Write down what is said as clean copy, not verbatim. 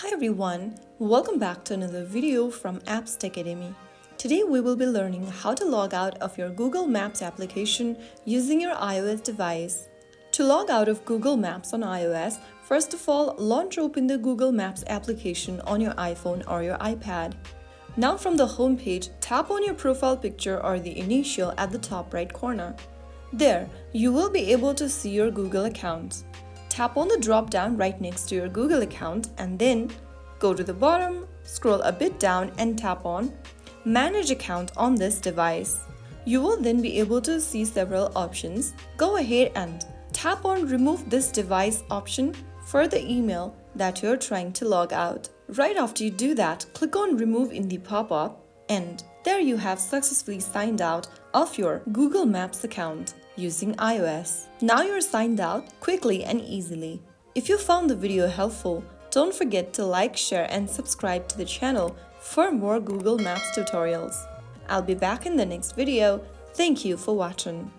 Hi everyone, welcome back to another video from Apps Tech Academy. Today we will be learning how to log out of your Google Maps application using your iOS device. To log out of Google Maps on iOS, first of all, launch open the Google Maps application on your iPhone or your iPad. Now from the home page, tap on your profile picture or the initial at the top right corner. There, you will be able to see your Google account. Tap on the drop-down right next to your Google account and then go to the bottom, scroll a bit down and tap on Manage Account on this device. You will then be able to see several options. Go ahead and tap on Remove this device option for the email that you're trying to log out. Right after you do that, click on Remove in the pop-up and there you have successfully signed out of your Google Maps account using iOS. Now you're signed out quickly and easily. If you found the video helpful, don't forget to like, share and subscribe to the channel for more Google Maps tutorials. I'll be back in the next video. Thank you for watching.